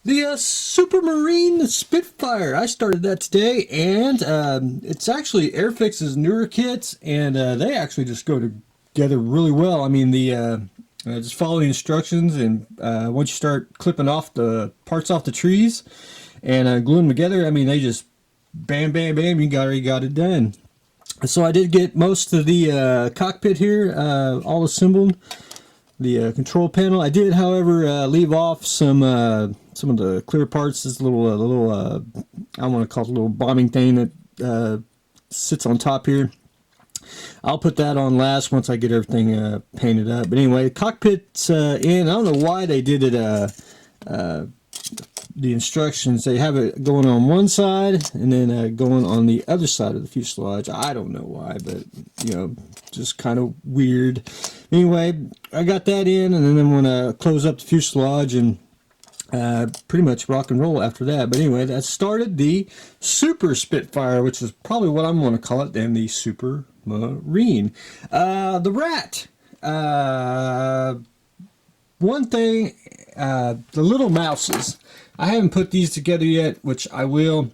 The Supermarine Spitfire. I started that today, and it's actually Airfix's newer kits, and they actually just go together really well. I mean, just follow the instructions, and once you start clipping off the parts off the trees and glue them together, I mean, they just bam, bam, bam, you already got it done. So I did get most of the cockpit here all assembled. The control panel. I did, however, leave off some of the clear parts. This little I want to call it a little bombing thing that sits on top here. I'll put that on last once I get everything painted up. But anyway, the cockpit's in. I don't know why they did it. The instructions, they have it going on one side and then going on the other side of the fuselage. I don't know why, but you know, just kind of weird. Anyway, I got that in, and then I'm going to close up the fuselage and pretty much rock and roll after that. But anyway, that started the Super Spitfire, which is probably what I'm going to call it, then the Supermarine. The Rat. One thing, the little mouses. I haven't put these together yet, which I will.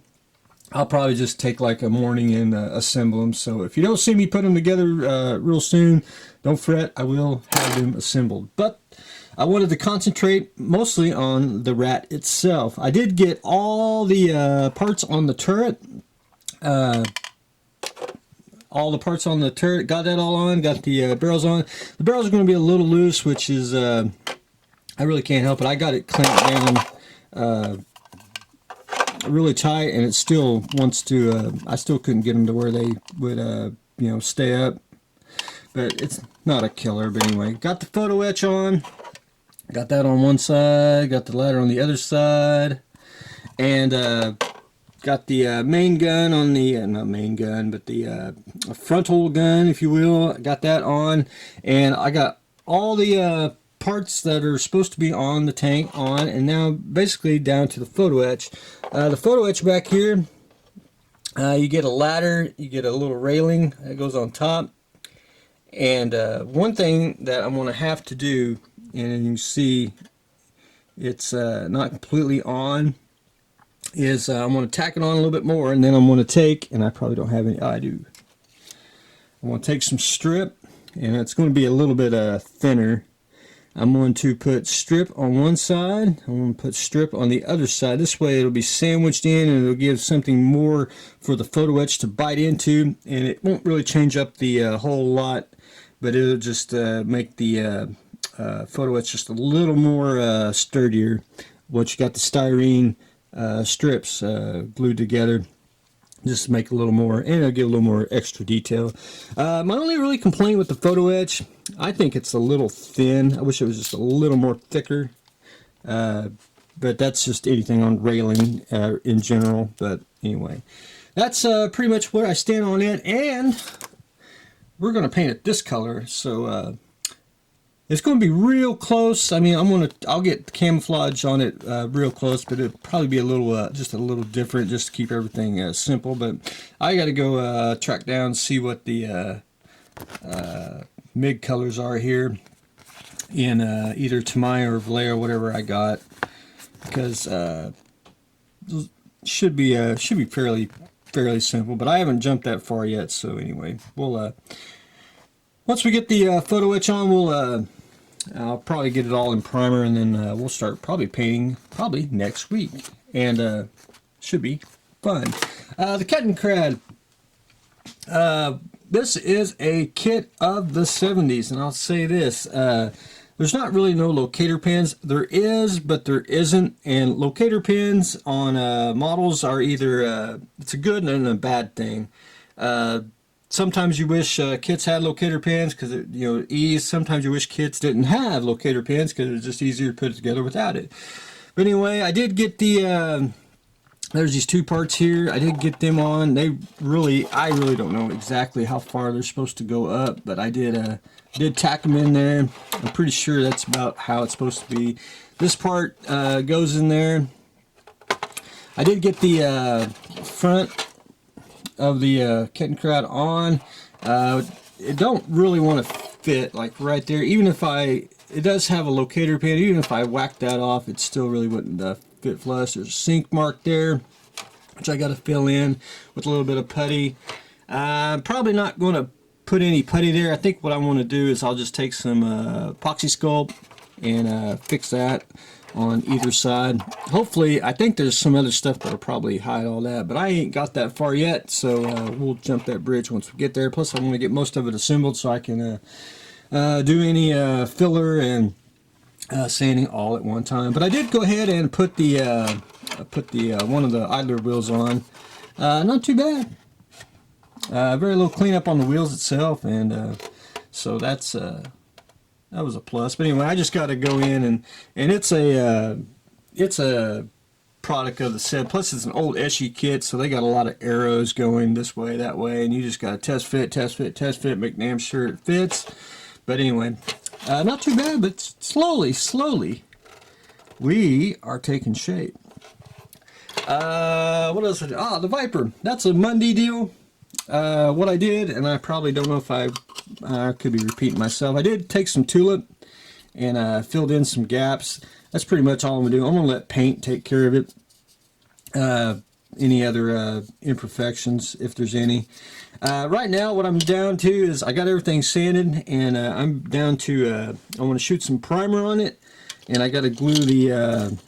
I'll probably just take like a morning and assemble them. So if you don't see me put them together real soon, don't fret. I will have them assembled. But I wanted to concentrate mostly on the Rat itself. I did get all the parts on the turret. All the parts on the turret. Got that all on. Got the barrels on. The barrels are going to be a little loose, which is I really can't help it. I got it clamped down really tight, and it still wants to I still couldn't get them to where they would you know, stay up, but it's not a killer. But anyway, got the photo etch on, got that on one side, got the ladder on the other side, and got the main gun on the not main gun, but the frontal gun, if you will. Got that on, and I got all the parts that are supposed to be on the tank on, and now basically down to the photo etch. The photo etch back here, you get a ladder, you get a little railing that goes on top, and one thing that I'm going to have to do, and you can see it's not completely on, is I'm going to tack it on a little bit more, and then I'm going to take, and I probably don't have any, I do, I'm going to take some strip, and it's going to be a little bit thinner. I'm going to put strip on one side, I'm going to put strip on the other side. This way it'll be sandwiched in, and it'll give something more for the photo etch to bite into, and it won't really change up the whole lot, but it'll just make the photo etch just a little more sturdier once you got the styrene strips glued together. Just to make a little more, and it'll give a little more extra detail. My only really complaint with the photo etch, I think it's a little thin. I wish it was just a little more thicker. But that's just anything on railing in general. But anyway, that's pretty much where I stand on it. And we're going to paint it this color. So it's going to be real close. I mean, I'll get camouflage on it real close, but it'll probably be a little, just a little different, just to keep everything simple. But I got to go track down, see what the MIG colors are here in either Tamiya or Vallejo, whatever I got, because should be fairly simple. But I haven't jumped that far yet. So anyway, we'll once we get the photo etch on, we'll I'll probably get it all in primer, and then we'll start probably painting next week, and should be fun. The Kettenkrad. This is a kit of the 70s, and I'll say this: there's not really no locator pins. There is, but there isn't. And locator pins on models are either it's a good and a bad thing. Sometimes you wish kits had locator pins because you know, ease. Sometimes you wish kits didn't have locator pins because it's just easier to put it together without it. But anyway, I did get the there's these two parts here. I did get them on. I really don't know exactly how far they're supposed to go up, but I did tack them in there. I'm pretty sure that's about how it's supposed to be. This part goes in there. I did get the front of the Kettenkrad on. It don't really want to fit like right there. Even if I it does have a locator pin. Even if I whacked that off, it still really wouldn't fit flush. There's a sink mark there, which I got to fill in with a little bit of putty. I'm probably not going to put any putty there. I think what I want to do is I'll just take some epoxy sculpt and fix that on either side. Hopefully, I think there's some other stuff that'll probably hide all that, but I ain't got that far yet, so we'll jump that bridge once we get there. Plus, I want to get most of it assembled so I can do any filler and sanding all at one time. But I did go ahead and put the one of the idler wheels on. Not too bad. Very little cleanup on the wheels itself, and so that's that was a plus. But anyway, I just got to go in and it's a product of the set. Plus, it's an old SE kit, so they got a lot of arrows going this way, that way, and you just got to test fit, make damn sure it fits. But anyway, not too bad, but slowly, we are taking shape. What else? The Viper. That's a Monday deal. What I did, and I probably don't know if I could be repeating myself. I did take some tulip and filled in some gaps. That's pretty much all I'm gonna do. I'm gonna let paint take care of it. Any other imperfections, if there's any. Right now, what I'm down to is I got everything sanded, and I'm down to I want to shoot some primer on it, and I got to glue the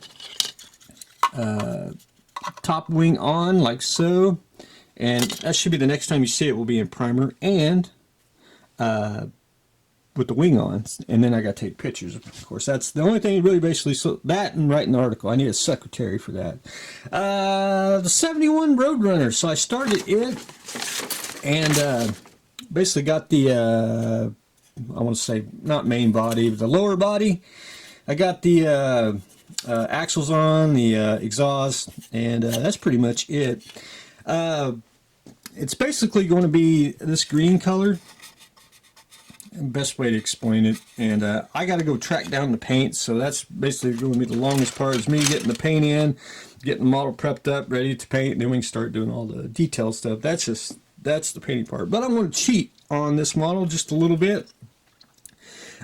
top wing on like so. And that should be the next time you see it will be in primer and with the wing on. And then I got to take pictures. Of course, that's the only thing really basically. So that and write an article. I need a secretary for that. The 71 Roadrunner. So I started it and basically got the I want to say not main body, but the lower body. I got the axles on, the exhaust, and that's pretty much it. It's basically going to be this green color. Best way to explain it. And I got to go track down the paint, so that's basically going to be the longest part, is me getting the paint in, getting the model prepped up, ready to paint, and then we can start doing all the detail stuff. That's the painting part. But I'm going to cheat on this model just a little bit.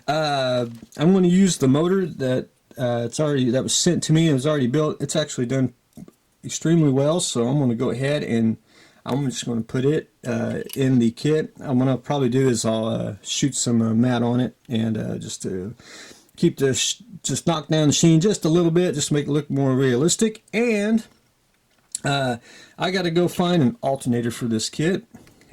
I'm going to use the motor that that was sent to me. It was already built. It's actually done extremely well, so I'm going to go ahead and I'm just going to put it in the kit. I'm going to probably do is I'll shoot some matte on it, and just to keep this, just knock down the sheen just a little bit, just to make it look more realistic. And I got to go find an alternator for this kit.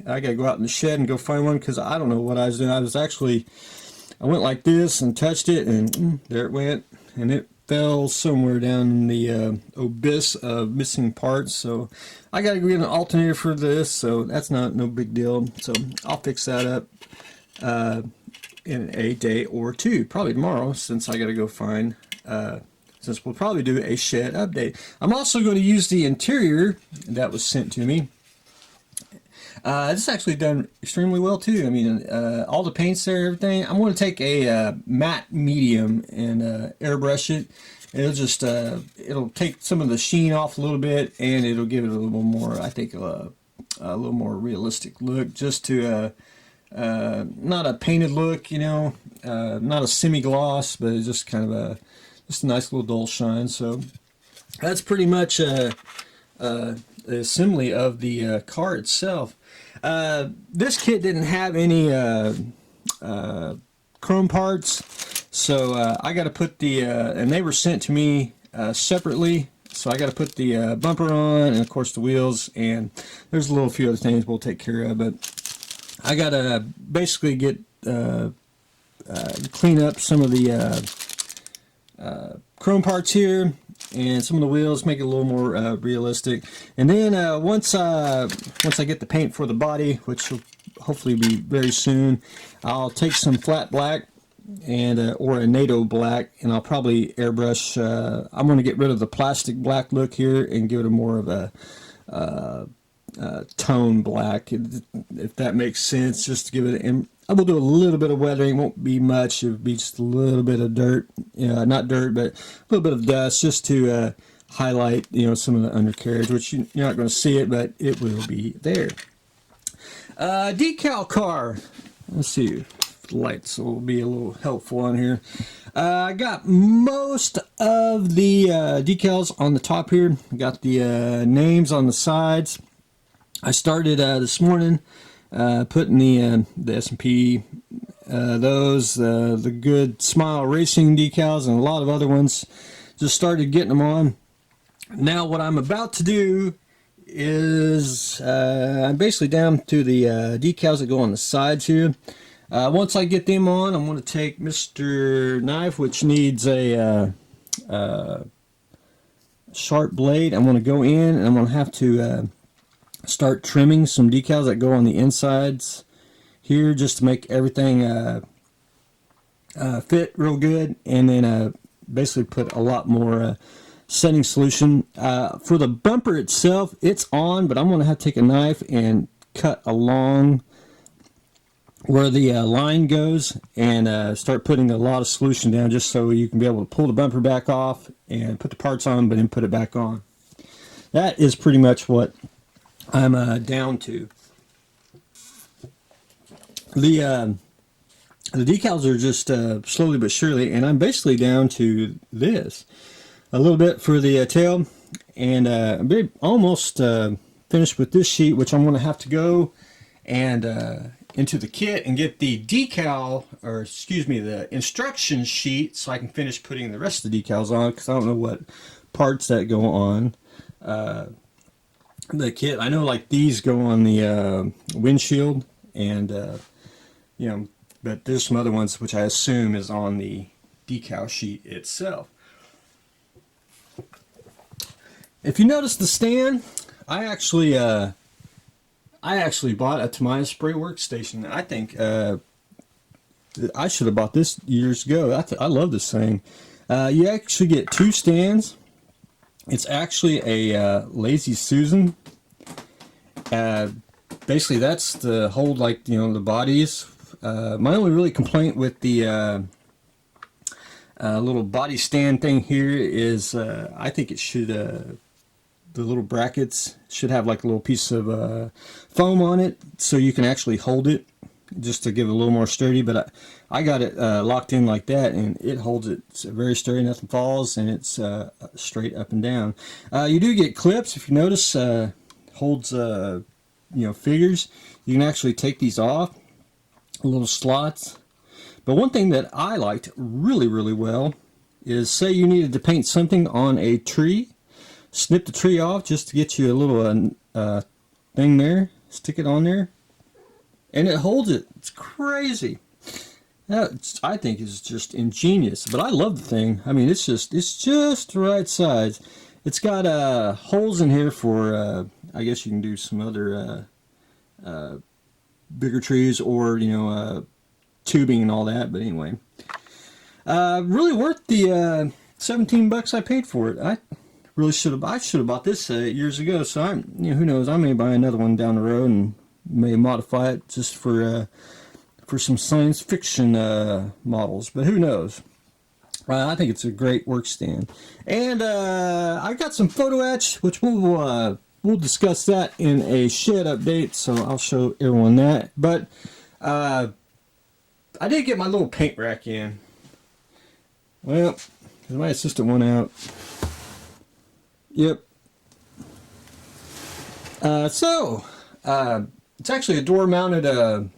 I got to go out in the shed and go find one, because I don't know what I was doing. I went like this and touched it, and there it went, and it fell somewhere down in the abyss of missing parts. So I got to go get an alternator for this, so that's no big deal. So I'll fix that up in a day or two, probably tomorrow, since I got to go find, since we'll probably do a shed update. I'm also going to use the interior that was sent to me. This is actually done extremely well too. I mean, all the paints there, everything. I'm going to take a matte medium and airbrush it. It'll just it'll take some of the sheen off a little bit, and it'll give it a little more, I think, a little more realistic look. Just to not a painted look, you know, not a semi-gloss, but it's just kind of just a nice little dull shine. So that's pretty much the assembly of the car itself. This kit didn't have any chrome parts, so I got to put the and they were sent to me separately, so I got to put the bumper on, and of course the wheels, and there's a little few other things we'll take care of. But I got to basically get clean up some of the chrome parts here and some of the wheels, make it a little more realistic. And then once I get the paint for the body, which will hopefully be very soon, I'll take some flat black and or a NATO black, and I'll probably airbrush. I'm going to get rid of the plastic black look here and give it a more of a tone black, if that makes sense, just to give it. And I will do a little bit of weathering. It won't be much. It'll be just a little bit of dirt, not dirt, but a little bit of dust, just to highlight, some of the undercarriage, which you're not going to see it, but it will be there. Decal car. Let's see. the lights will be a little helpful on here. I got most of the decals on the top here. Got the names on the sides. I started this morning putting the S&P, the good Smile Racing decals, and a lot of other ones. Just started getting them on. Now what I'm about to do is I'm basically down to the decals that go on the sides here. Once I get them on, I'm going to take Mr. Knife, which needs a sharp blade. I'm going to go in and I'm going to have to start trimming some decals that go on the insides here, just to make everything fit real good, and then basically put a lot more setting solution. For the bumper itself, it's on, but I'm going to have to take a knife and cut along where the line goes and start putting a lot of solution down, just so you can be able to pull the bumper back off and put the parts on, but then put it back on. That is pretty much what I'm down to. The decals are just slowly but surely, and I'm basically down to this. A little bit for the tail, and I'm almost finished with this sheet, which I'm going to have to go and into the kit and get the decal, or excuse me, the instruction sheet, so I can finish putting the rest of the decals on, because I don't know what parts that go on the kit. I know like these go on the windshield, and you know, but there's some other ones which I assume is on the decal sheet itself. If you notice the stand, I actually bought a Tamiya spray workstation. I think I should have bought this years ago. I love this thing. You actually get two stands. It's actually a Lazy Susan. Basically, that's to hold, like, you know, the bodies. My only really complaint with the little body stand thing here is I think it should, the little brackets should have like a little piece of foam on it, so you can actually hold it, just to give it a little more sturdy. But I got it locked in like that, and it holds it. It's very sturdy, nothing falls, and it's straight up and down. You do get clips, if you notice. Holds you know, figures. You can actually take these off, little slots. But one thing that I liked really well is, say you needed to paint something on a tree, snip the tree off just to get you a little thing there, stick it on there, and it holds it. It's crazy. That, I think, is just ingenious. But I love the thing. I mean, it's just the right size. It's got holes in here for I guess you can do some other bigger trees, or, you know, tubing and all that. But anyway, really worth the 17 bucks I paid for it. I should have bought this years ago. So you know, who knows, I may buy another one down the road and may modify it just for some science fiction models. But who knows? I think it's a great work stand. And I got some photo etch, which we'll discuss that in a shed update, so I'll show everyone that. But I did get my little paint rack in. Well, my assistant went out. Yep. So it's actually a door-mounted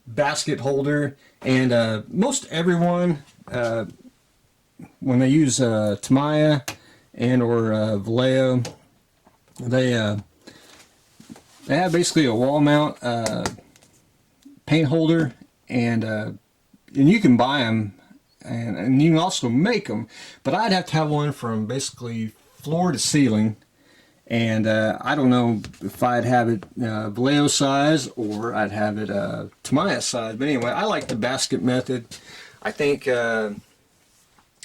basket holder, and most everyone, when they use Tamiya and or Vallejo, they have basically a wall mount paint holder, and you can buy them, and you can also make them, but I'd have to have one from basically floor to ceiling. And I don't know if I'd have it Vallejo size, or I'd have it Tamiya size. But anyway, I like the basket method. I think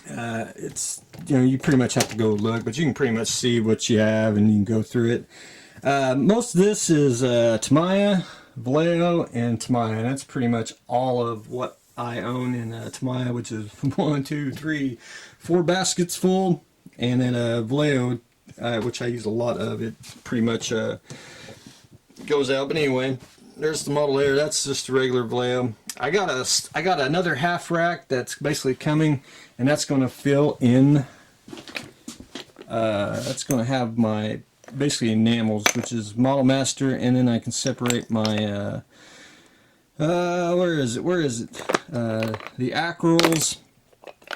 it's, you know, you pretty much have to go look, but you can pretty much see what you have, and you can go through it. Most of this is Tamiya, Vallejo, and Tamiya. And that's pretty much all of what I own in Tamiya, which is 1, 2, 3, 4 baskets full. And then Vallejo, which I use a lot of, it pretty much goes out. But anyway, there's the model there. That's just a regular Vallejo. I got another half rack that's basically coming, and that's going to fill in. That's going to have my basically enamels, which is Model Master, and then I can separate my where is it? The acryls,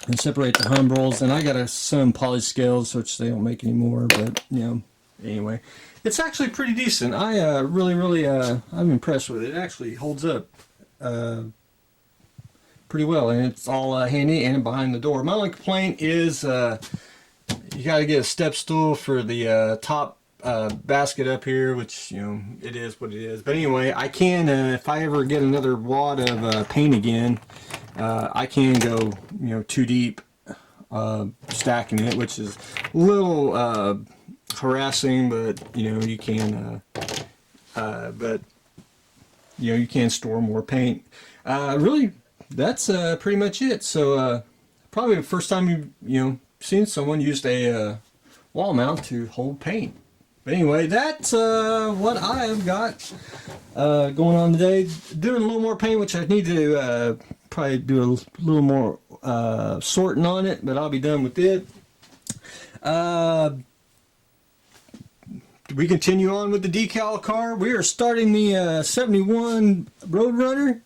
and separate the Humbrels, and I got some poly scales, which they don't make anymore, but you know, anyway, it's actually pretty decent. I really I'm impressed with it. It actually holds up pretty well, and it's all handy and behind the door. My only complaint is you got to get a step stool for the top basket up here, which, you know, it is what it is. But anyway, I can, if I ever get another wad of paint again, I can go, you know, too deep stacking it, which is a little harassing, but you know, you can but you know, you can store more paint. Really, that's pretty much it. So probably the first time you know, seen someone used a wall mount to hold paint. But anyway, that's what I've got going on today. Doing a little more paint, which I need to probably do a little more sorting on it, but I'll be done with it. We continue on with the decal car. We are starting the 71 Roadrunner,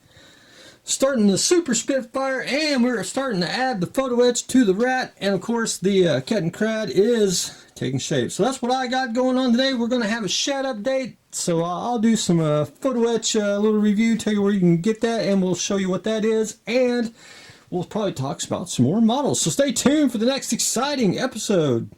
starting the Super Spitfire, and we're starting to add the photo etch to the Ratte, and of course the Cat and Crad is taking shape. So that's what I got going on today. We're going to have a shed update, so I'll do some photo etch little review, tell you where you can get that, and we'll show you what that is, and we'll probably talk about some more models. So stay tuned for the next exciting episode.